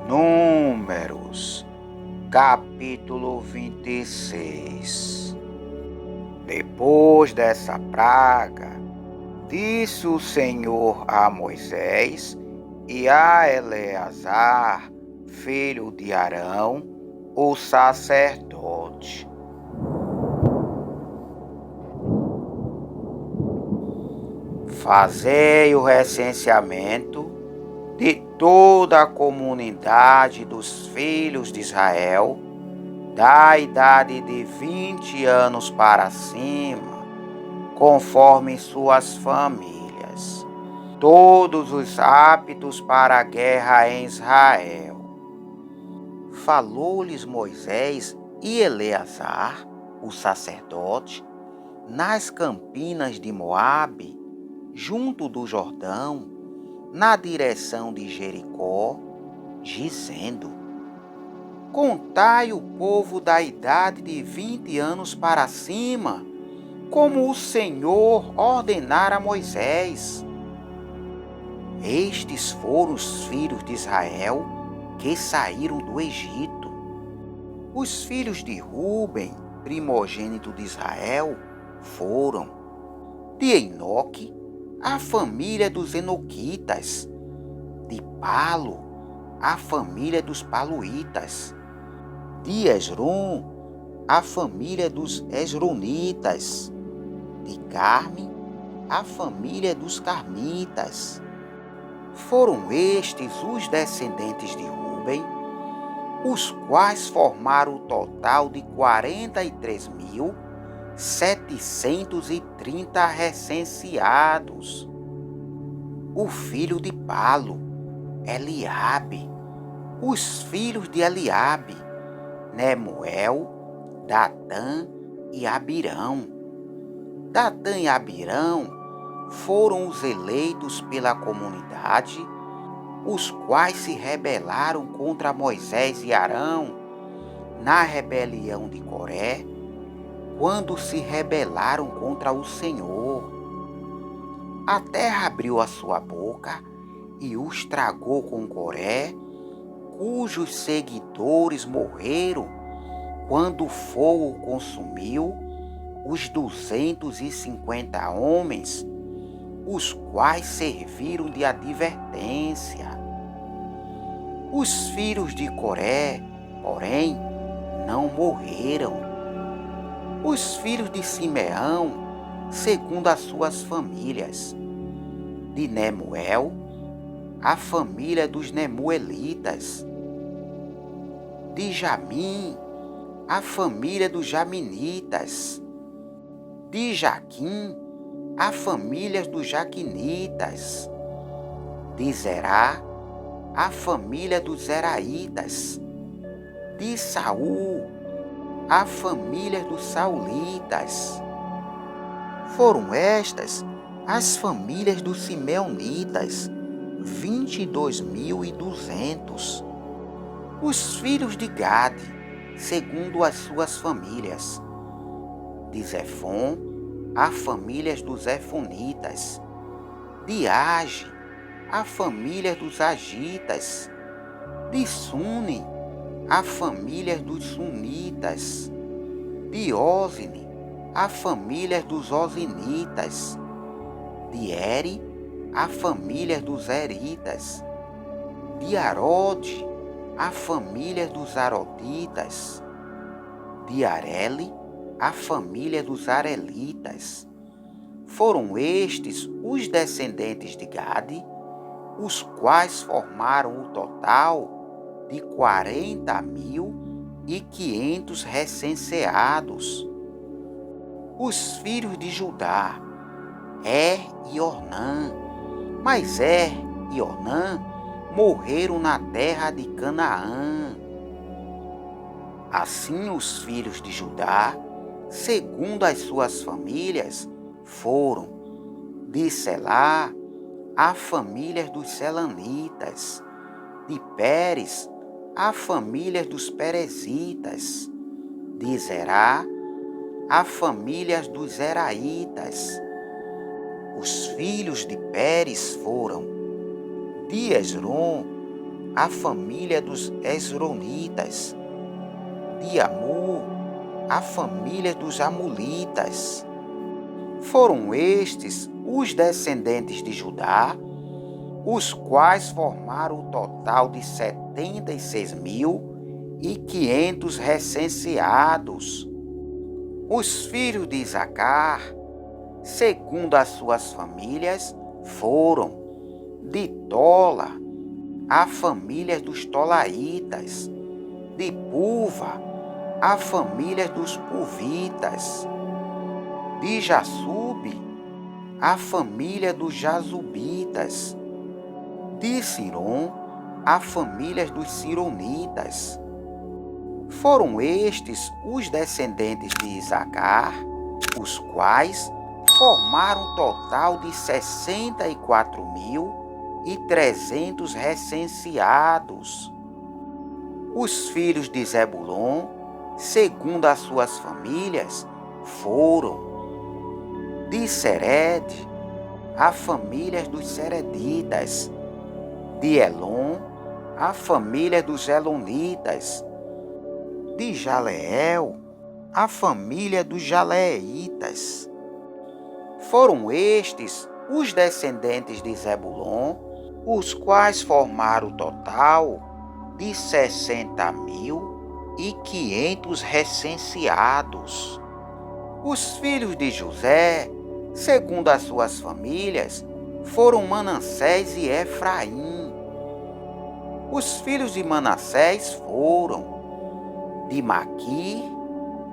Números, capítulo 26. Depois dessa praga, disse o Senhor a Moisés e a Eleazar, filho de Arão, o sacerdote: Fazei o recenseamento de toda a comunidade dos filhos de Israel, da idade de 20 anos para cima, conforme suas famílias, todos os aptos para a guerra em Israel. Falou-lhes Moisés e Eleazar, o sacerdote, nas campinas de Moabe, junto do Jordão, na direção de Jericó, dizendo: Contai o povo da idade de 20 anos para cima, como o Senhor ordenara a Moisés. Estes foram os filhos de Israel que saíram do Egito. Os filhos de Ruben, primogênito de Israel, foram de Enoque, a família dos Enoquitas; de Palo, a família dos Paluítas; de Esrom, a família dos Esronitas; de Carme, a família dos Carmitas. Foram estes os descendentes de Ruben, os quais formaram o total de 43.730 recenseados. O filho de Palo, Eliabe; os filhos de Eliabe, Nemuel, Datã e Abirão. Datã e Abirão foram os eleitos pela comunidade, os quais se rebelaram contra Moisés e Arão na rebelião de Coré, quando se rebelaram contra o Senhor. A terra abriu a sua boca e os tragou com Coré, cujos seguidores morreram quando o fogo consumiu os 250 homens, os quais serviram de advertência. Os filhos de Coré, porém, não morreram. Os filhos de Simeão, segundo as suas famílias: de Nemuel, a família dos Nemuelitas; de Jamim, a família dos Jaminitas; de Jaquim, a família dos Jaquinitas; de Zerá, a família dos Zeraitas; de Saul, a família dos Saulitas. Foram estas as famílias dos Simeonitas, 22.200. Os filhos de Gade, segundo as suas famílias: de Zefon, a família dos Zefonitas; de Age, a família dos Agitas; de Suni, a família dos Sunitas; de Ózine, a família dos Ozinitas; de Eri, a família dos Eritas; de Arode, a família dos Aroditas; de Areli, a família dos Arelitas. Foram estes os descendentes de Gade, os quais formaram o total de 40.500 recenseados. Os filhos de Judá: Er e Ornã. Mas Er e Ornã morreram na terra de Canaã. Assim os filhos de Judá, segundo as suas famílias, foram de Selá, a família dos Selanitas; de Pérez, a família dos Perezitas; de Zerá, a família dos Zeraitas. Os filhos de Pérez foram de Esrom, a família dos Esronitas. De Amul, a família dos Amulitas. Foram estes os descendentes de Judá, os quais formaram o total de 76.500 recenseados. Os filhos de Isacar, segundo as suas famílias, foram de Tola, a família dos Tolaitas, de Puva, a família dos Puvitas, de Jassube, a família dos Jazubitas, de Sirom, a família dos Sironitas. Foram estes os descendentes de Isacar, os quais formaram um total de 64.300 recenseados. Os filhos de Zebulon, segundo as suas famílias, foram de Sered, a família dos Sereditas, de Elon, a família dos Elonitas, de Jaleel, a família dos Jaleeitas. Foram estes os descendentes de Zebulon, os quais formaram o total de 60.500 recenseados. Os filhos de José, segundo as suas famílias, foram Manassés e Efraim. Os filhos de Manassés foram de Maquir,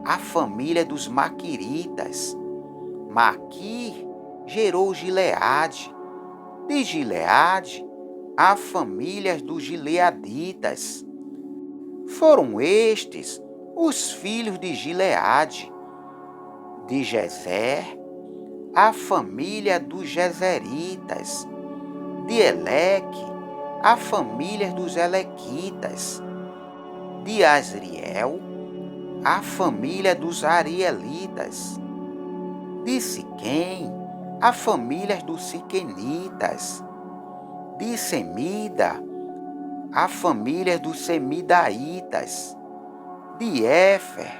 a família dos Maquiritas. Maquir gerou Gileade. De Gileade, a família dos Gileaditas. Foram estes os filhos de Gileade. De Jezer, a família dos Jezeritas. De Eleque, a família dos Elequitas. De Asriel, a família dos Arielitas. De Siquém, a família dos Siquenitas. De Semida, a família dos Semidaitas. De Éfer,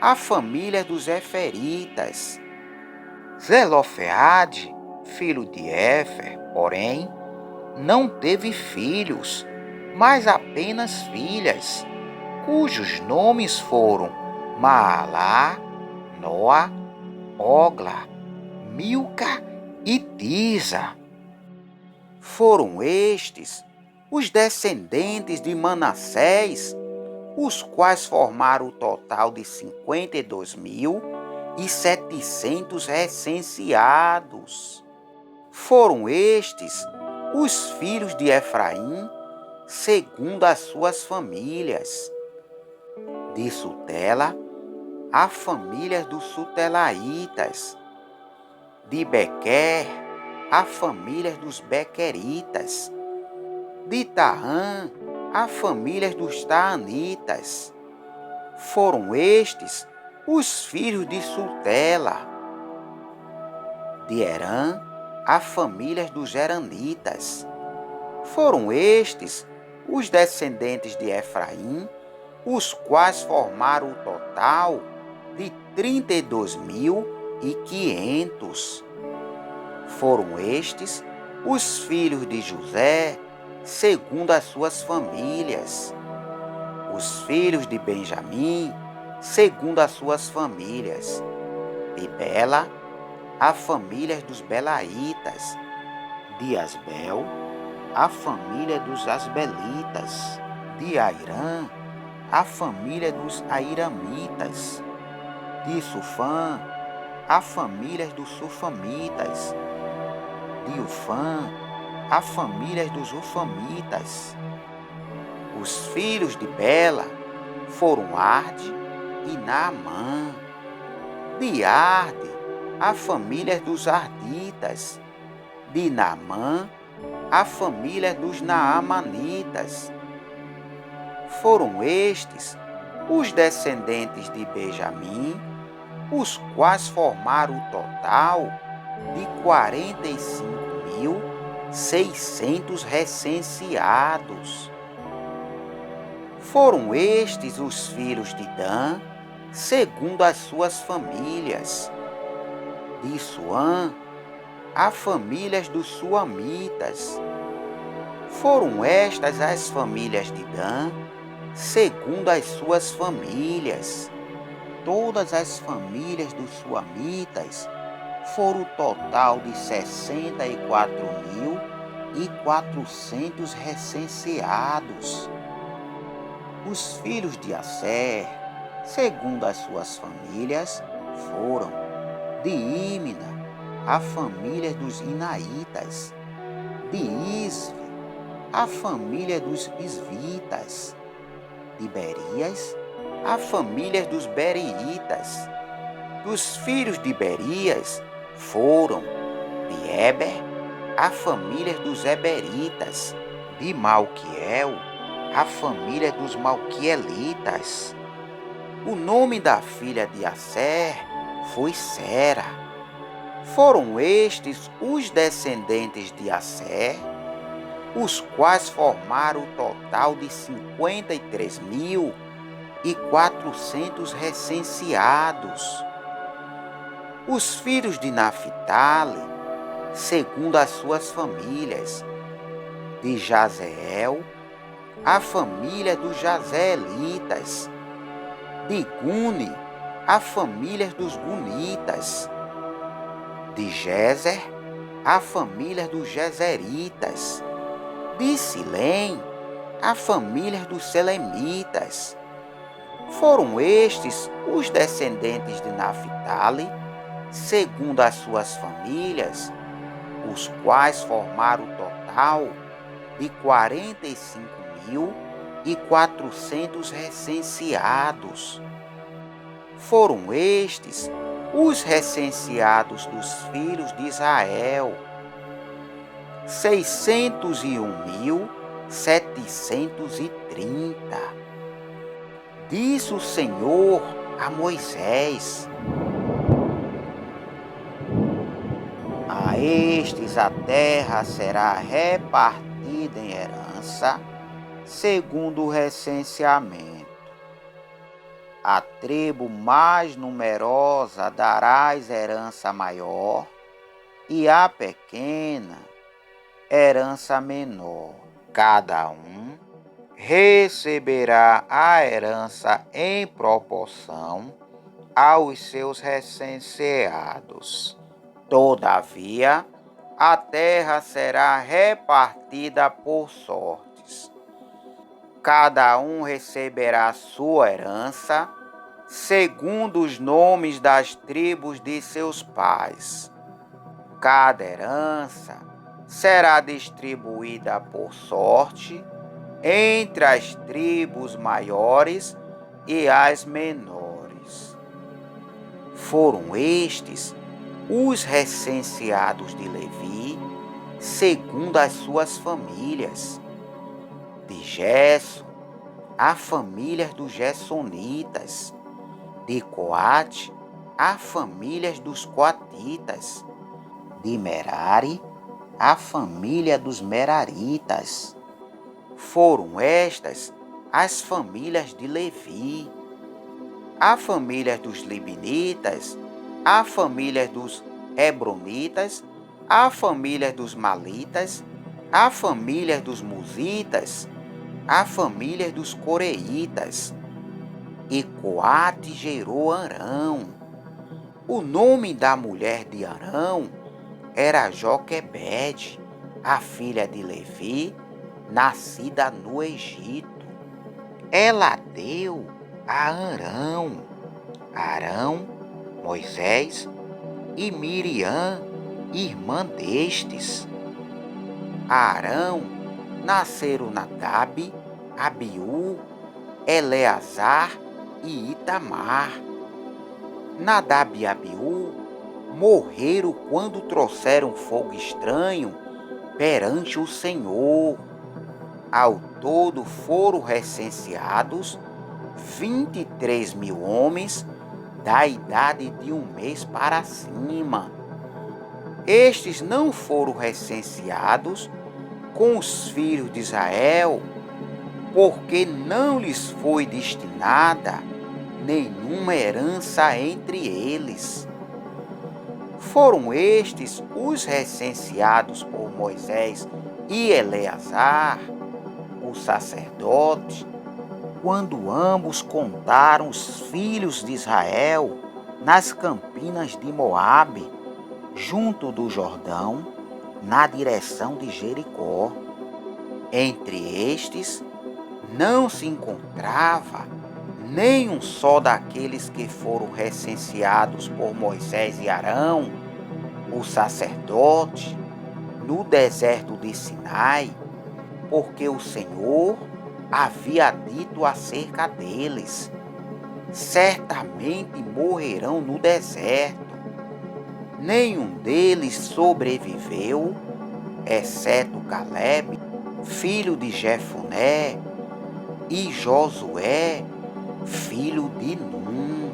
a família dos Eferitas. Zelofeade, filho de Éfer, porém, não teve filhos, mas apenas filhas, cujos nomes foram Maalá, Noa, Ogla, Milca e Tisa. Foram estes os descendentes de Manassés, os quais formaram o total de 52.700 recenseados. Foram estes os filhos de Efraim, segundo as suas famílias. De Sutela, a família dos Sutelaitas. De Bequer, a família dos Bequeritas. De Taã, a família dos Taanitas. Foram estes os filhos de Sutela. De Herã, a família dos Heranitas. Foram estes os descendentes de Efraim, os quais formaram o total de 32.500. Foram estes os filhos de José, segundo as suas famílias. Os filhos de Benjamim, segundo as suas famílias. De Bela, a família dos Belaitas. De Asbel, a família dos Asbelitas. De Airã, a família dos Airamitas. De Sufã, a família dos Sufamitas. De Ufã, a família dos Ufamitas. Os filhos de Bela foram Arde e Naamã. De Arde, a família dos Arditas. De Naamã, a família dos Naamanitas. Foram estes os descendentes de Benjamim, os quais formaram o total de 45.700 600 recenseados. Foram estes os filhos de Dan, segundo as suas famílias. De Suã, a famílias dos suamitas. Foram estas as famílias de Dan, segundo as suas famílias. Todas as famílias dos suamitas foram o total de 64.400 recenseados. Os filhos de Asser, segundo as suas famílias, foram de Ímina, a família dos Inaitas, de Isve, a família dos Isvitas, de Berias, a família dos Beriitas. Dos filhos de Berias foram de Eber, a família dos Eberitas, de Malquiel, a família dos Malquielitas. O nome da filha de Asser foi Sera. Foram estes os descendentes de Asser, os quais formaram o total de 53.400 recenseados. Os filhos de Naphtali, segundo as suas famílias, de Jazeel, a família dos Jazeelitas, de Guni, a família dos Gunitas, de Jezer, a família dos Jezeritas, de Silém, a família dos Selemitas. Foram estes os descendentes de Naphtali, segundo as suas famílias, os quais formaram o total de 45.400 recenseados. Foram estes os recenseados dos filhos de Israel, 601.730. Disse o Senhor a Moisés: a estes a terra será repartida em herança, segundo o recenseamento. A tribo mais numerosa darás herança maior, e a pequena, herança menor. Cada um receberá a herança em proporção aos seus recenseados. Todavia, a terra será repartida por sortes. Cada um receberá sua herança, segundo os nomes das tribos de seus pais. Cada herança será distribuída por sorte entre as tribos maiores e as menores. Foram estes os recenseados de Levi, segundo as suas famílias. De Gerson, a família dos Gersonitas. De Coate, a família dos Coatitas. De Merari, a família dos Meraritas. Foram estas as famílias de Levi. A família dos Libinitas, a família dos Hebronitas, a família dos Malitas, a família dos Musitas, a família dos Coreitas. E Coate gerou Arão. O nome da mulher de Arão era Joquebede, a filha de Levi, nascida no Egito. Ela deu a Arão, Moisés e Miriam, irmã destes. A Arão nasceram Nadab, Abiú, Eleazar e Itamar. Nadab e Abiú morreram quando trouxeram fogo estranho perante o Senhor. Ao todo foram recenseados 23.000 homens da idade de 1 mês para cima. Estes não foram recenseados com os filhos de Israel, porque não lhes foi destinada nenhuma herança entre eles. Foram estes os recenseados por Moisés e Eleazar, o sacerdote, quando ambos contaram os filhos de Israel nas campinas de Moabe, junto do Jordão, na direção de Jericó. Entre estes não se encontrava nenhum só daqueles que foram recenseados por Moisés e Arão, o sacerdote, no deserto de Sinai, porque o Senhor havia dito acerca deles: certamente morrerão no deserto. Nenhum deles sobreviveu, exceto Caleb, filho de Jefoné, e Josué, filho de Num.